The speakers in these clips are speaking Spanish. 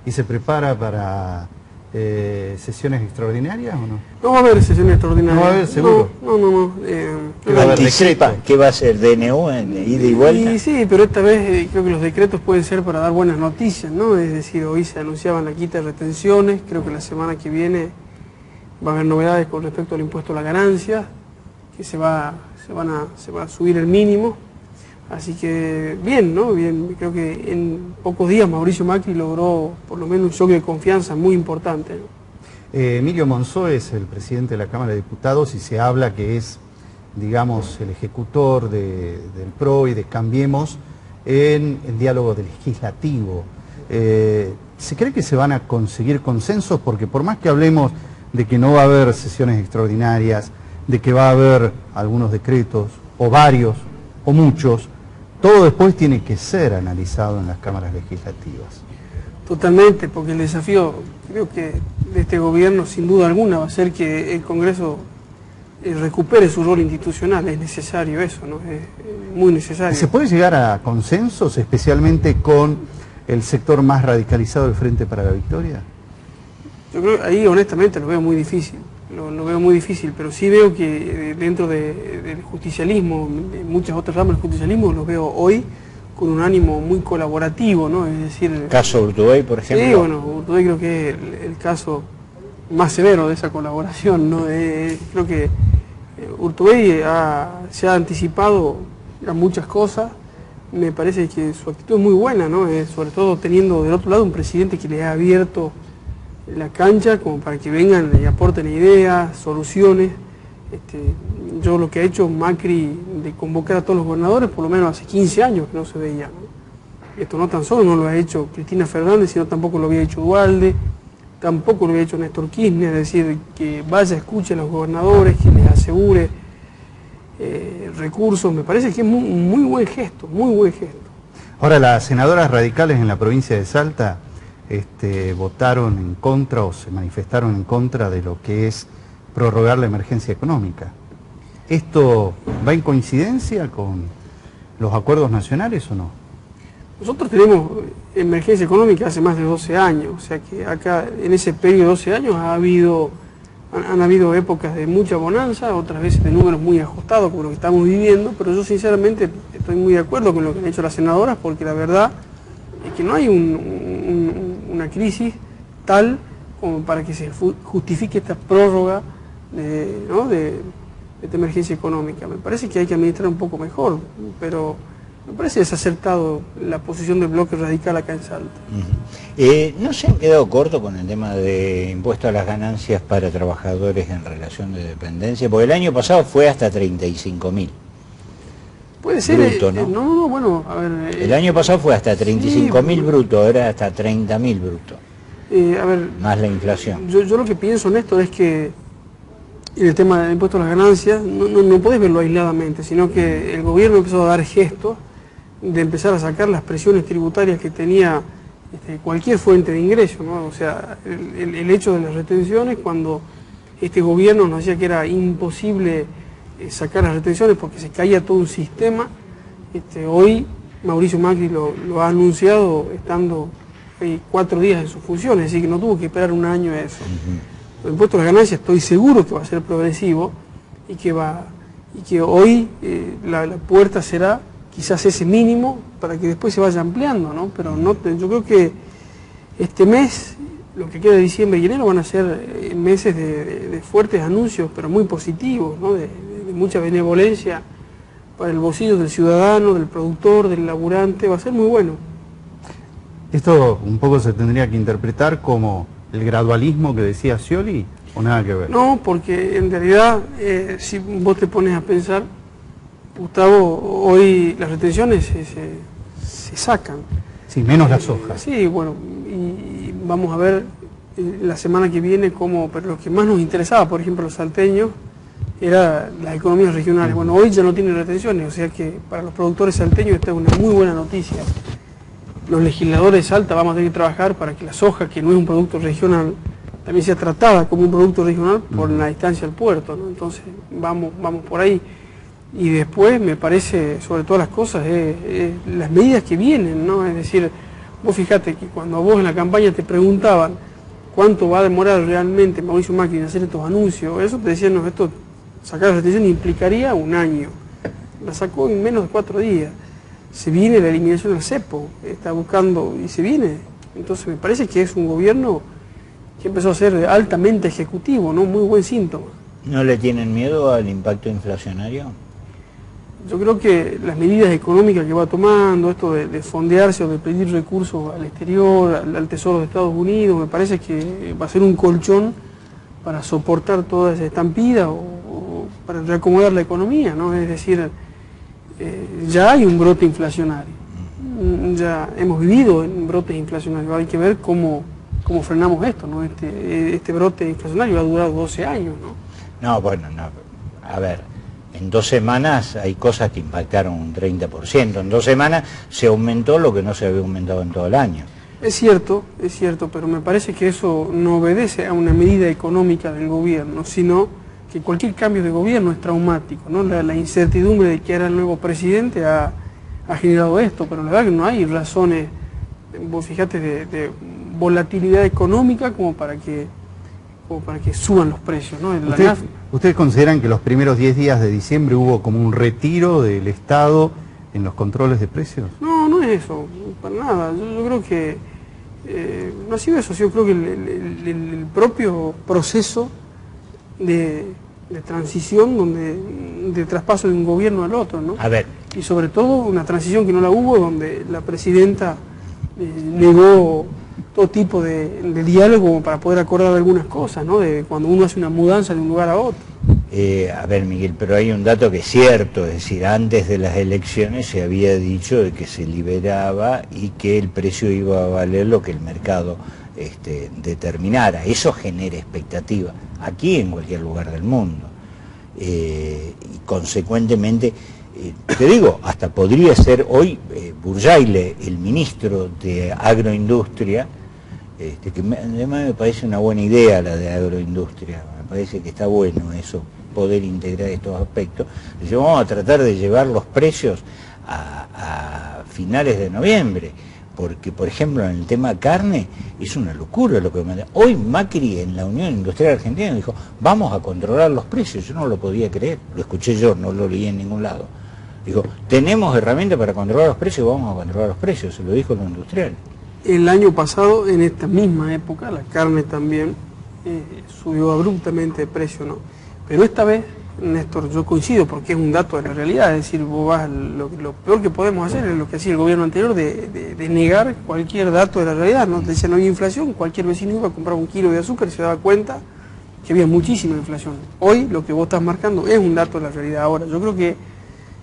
¿Y se prepara para sesiones extraordinarias o no? No va a haber sesiones extraordinarias. No va a haber, seguro. No. ¿Qué va a ser? ¿DNU en ida y vuelta? Y sí, pero esta vez creo que los decretos pueden ser para dar buenas noticias, ¿no? Es decir, hoy se anunciaban la quita de retenciones, creo que la semana que viene va a haber novedades con respecto al impuesto a la ganancia, que se va a subir el mínimo. Así que bien, ¿no? Bien, creo que en pocos días Mauricio Macri logró por lo menos un choque de confianza muy importante, ¿no? Emilio Monzó es el presidente de la Cámara de Diputados y se habla que es, digamos, el ejecutor del PRO y de Cambiemos en el diálogo legislativo. ¿Se cree que se van a conseguir consensos? Porque por más que hablemos de que no va a haber sesiones extraordinarias, de que va a haber algunos decretos, o varios, o muchos, todo después tiene que ser analizado en las cámaras legislativas. Totalmente, porque el desafío, creo que de este gobierno, sin duda alguna, va a ser que el Congreso recupere su rol institucional. Es necesario eso, ¿no? Es muy necesario. ¿Se puede llegar a consensos, especialmente con el sector más radicalizado del Frente para la Victoria? Yo creo que ahí honestamente lo veo muy difícil. Lo veo muy difícil, pero sí veo que dentro del justicialismo, en muchas otras ramas del justicialismo, lo veo hoy con un ánimo muy colaborativo, ¿no? Es decir... ¿Caso Urtubey, por ejemplo? Sí, bueno, Urtubey creo que es el caso más severo de esa colaboración, ¿no? Creo que Urtubey se ha anticipado a muchas cosas. Me parece que su actitud es muy buena, ¿no? Sobre todo teniendo del otro lado un presidente que le ha abierto la cancha como para que vengan y aporten ideas, soluciones. Yo lo que ha hecho Macri de convocar a todos los gobernadores, por lo menos hace 15 años que no se veía, ¿no? Esto no tan solo no lo ha hecho Cristina Fernández, sino tampoco lo había hecho Duhalde, tampoco lo había hecho Néstor Kirchner, es decir, que vaya, escuche a los gobernadores, que les asegure recursos. Me parece que es muy buen gesto, muy buen gesto. Ahora, las senadoras radicales en la provincia de Salta votaron en contra o se manifestaron en contra de lo que es prorrogar la emergencia económica. ¿Esto va en coincidencia con los acuerdos nacionales o no? Nosotros tenemos emergencia económica hace más de 12 años, o sea que acá en ese periodo de 12 años han habido épocas de mucha bonanza, otras veces de números muy ajustados como lo que estamos viviendo, pero yo sinceramente estoy muy de acuerdo con lo que han hecho las senadoras, porque la verdad es que no hay una crisis tal como para que se justifique esta prórroga de esta emergencia económica. Me parece que hay que administrar un poco mejor, pero me parece desacertado la posición del bloque radical acá en Salta. ¿No se han quedado cortos con el tema de impuesto a las ganancias para trabajadores en relación de dependencia? Porque el año pasado fue hasta 35.000. Puede ser, bruto, ¿no? No, bueno, a ver... el año pasado fue hasta 35.000 bruto, ahora hasta 30.000 bruto. A ver... Más la inflación. Yo lo que pienso, Néstor, es que en el tema del impuesto a las ganancias no podés verlo aisladamente, sino que el gobierno empezó a dar gestos de empezar a sacar las presiones tributarias que tenía cualquier fuente de ingreso, ¿no? O sea, el hecho de las retenciones, cuando este gobierno nos decía que era imposible sacar las retenciones porque se caía todo un sistema, hoy Mauricio Macri lo ha anunciado estando 4 días en sus funciones, es decir, que no tuvo que esperar un año a eso. El impuesto a las ganancias estoy seguro que va a ser progresivo y que hoy la puerta será quizás ese mínimo para que después se vaya ampliando, ¿no? Pero yo creo que este mes, lo que queda de diciembre y enero, van a ser meses de fuertes anuncios, pero muy positivos, ¿no? De mucha benevolencia para el bolsillo del ciudadano, del productor, del laburante. Va a ser muy bueno. Esto un poco se tendría que interpretar como el gradualismo que decía Scioli, ¿o nada que ver? No, porque en realidad, si vos te pones a pensar, Gustavo, hoy las retenciones se sacan. Sí, menos las hojas. Sí, bueno, y vamos a ver la semana que viene cómo, pero lo que más nos interesaba, por ejemplo, los salteños, era las economías regionales. Bueno, hoy ya no tienen retenciones, o sea que para los productores salteños esta es una muy buena noticia. Los legisladores de Salta vamos a tener que trabajar para que la soja, que no es un producto regional, también sea tratada como un producto regional por la distancia al puerto, ¿no? Entonces vamos por ahí. Y después me parece, sobre todas las cosas, las medidas que vienen, ¿no? Es decir, Vos fijate que cuando vos en la campaña te preguntaban cuánto va a demorar realmente Mauricio Macri en hacer estos anuncios, eso te decían, no, esto, sacar la retención implicaría un año. La sacó en menos de 4 días. Se viene la eliminación del cepo, está buscando y se viene. Entonces me parece que es un gobierno que empezó a ser altamente ejecutivo, ¿no? Muy buen síntoma. ¿No le tienen miedo al impacto inflacionario? Yo creo que las medidas económicas que va tomando, esto de fondearse o de pedir recursos al exterior, al Tesoro de Estados Unidos, me parece que va a ser un colchón para soportar toda esa estampida o para reacomodar la economía, ¿no? Es decir, ya hay un brote inflacionario, ya hemos vivido en brotes inflacionarios, hay que ver cómo frenamos esto, ¿no? Este brote inflacionario ha durado 12 años, ¿no? No, bueno, no. A ver, en 2 semanas hay cosas que impactaron un 30%. En 2 semanas se aumentó lo que no se había aumentado en todo el año. Es cierto, pero me parece que eso no obedece a una medida económica del gobierno, sino que cualquier cambio de gobierno es traumático, ¿no? La incertidumbre de que era el nuevo presidente ha generado esto, pero la verdad que no hay razones, vos fijate, de volatilidad económica como para que suban los precios, ¿no? ¿Ustedes consideran que los primeros 10 días de diciembre hubo como un retiro del Estado en los controles de precios? No, no es eso, para nada. Yo creo que no ha sido eso, yo creo que el propio proceso de transición, de traspaso de un gobierno al otro, ¿no? A ver. Y sobre todo una transición que no la hubo, donde la presidenta negó todo tipo de diálogo para poder acordar algunas cosas, ¿no? De cuando uno hace una mudanza de un lugar a otro. A ver, Miguel, pero hay un dato que es cierto, es decir, antes de las elecciones se había dicho de que se liberaba y que el precio iba a valer lo que el mercado determinara. Eso genera expectativa, aquí en cualquier lugar del mundo. Y consecuentemente, te digo, hasta podría ser hoy Burjaile, el ministro de Agroindustria, que además me parece una buena idea la de agroindustria, me parece que está bueno eso, poder integrar estos aspectos. Dice, vamos a tratar de llevar los precios a finales de noviembre, porque por ejemplo en el tema carne es una locura lo que me... Hoy Macri en la Unión Industrial Argentina dijo, vamos a controlar los precios, yo no lo podía creer, lo escuché yo, no lo leí en ningún lado. Dijo, tenemos herramientas para controlar los precios, vamos a controlar los precios, se lo dijo los industriales. El año pasado, en esta misma época, la carne también subió abruptamente de precio, ¿no? Pero esta vez, Néstor, yo coincido porque es un dato de la realidad, es decir, vos vas, lo peor que podemos hacer es lo que hacía el gobierno anterior de negar cualquier dato de la realidad, ¿no? Te decía no había inflación, cualquier vecino iba a comprar 1 kilo de azúcar y se daba cuenta que había muchísima inflación. Hoy lo que vos estás marcando es un dato de la realidad. Ahora, yo creo que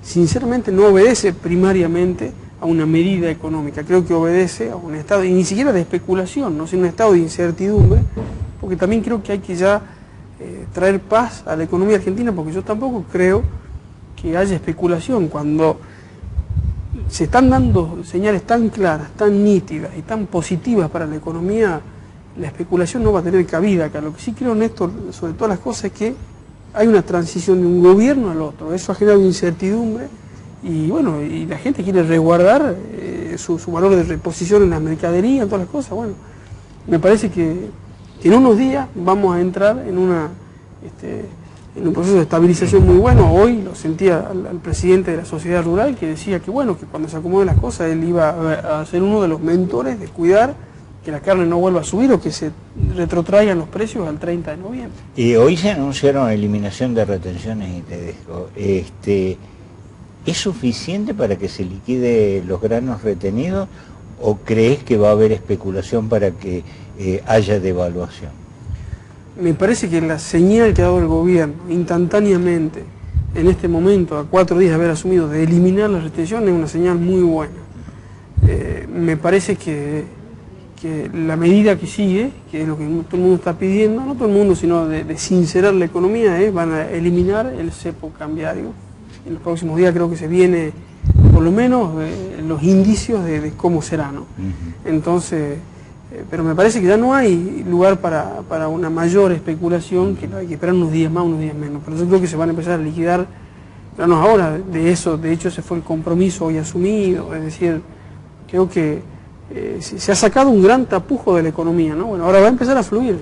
sinceramente no obedece primariamente a una medida económica, creo que obedece a un estado, y ni siquiera de especulación, no sino un estado de incertidumbre, porque también creo que hay que ya traer paz a la economía argentina, porque yo tampoco creo que haya especulación cuando se están dando señales tan claras, tan nítidas y tan positivas para la economía. La especulación no va a tener cabida acá. Lo que sí creo, Néstor, sobre todas las cosas, es que hay una transición de un gobierno al otro. Eso ha generado incertidumbre y bueno, y la gente quiere resguardar su valor de reposición en las mercaderías, en todas las cosas. Bueno, me parece que en unos días vamos a entrar en un proceso de estabilización muy bueno. Hoy lo sentía al presidente de la sociedad rural, que decía que bueno, que cuando se acomoden las cosas él iba a ser uno de los mentores de cuidar que la carne no vuelva a subir o que se retrotraigan los precios al 30 de noviembre. Y hoy se anunciaron eliminación de retenciones y te dejo. ¿Es suficiente para que se liquide los granos retenidos o crees que va a haber especulación para que haya devaluación? Me parece que la señal que ha dado el gobierno instantáneamente en este momento, a 4 días de haber asumido, de eliminar la retención, es una señal muy buena. Me parece que la medida que sigue, que es lo que todo el mundo está pidiendo, no todo el mundo, sino de sincerar la economía, van a eliminar el cepo cambiario. En los próximos días creo que se viene, por lo menos, los indicios de cómo será, ¿no? Entonces, pero me parece que ya no hay lugar para una mayor especulación, que hay que esperar unos días más, unos días menos. Pero yo creo que se van a empezar a liquidar granos ahora. De hecho ese fue el compromiso hoy asumido. Es decir, creo que se ha sacado un gran tapujo de la economía, ¿no? Bueno, ahora va a empezar a fluir.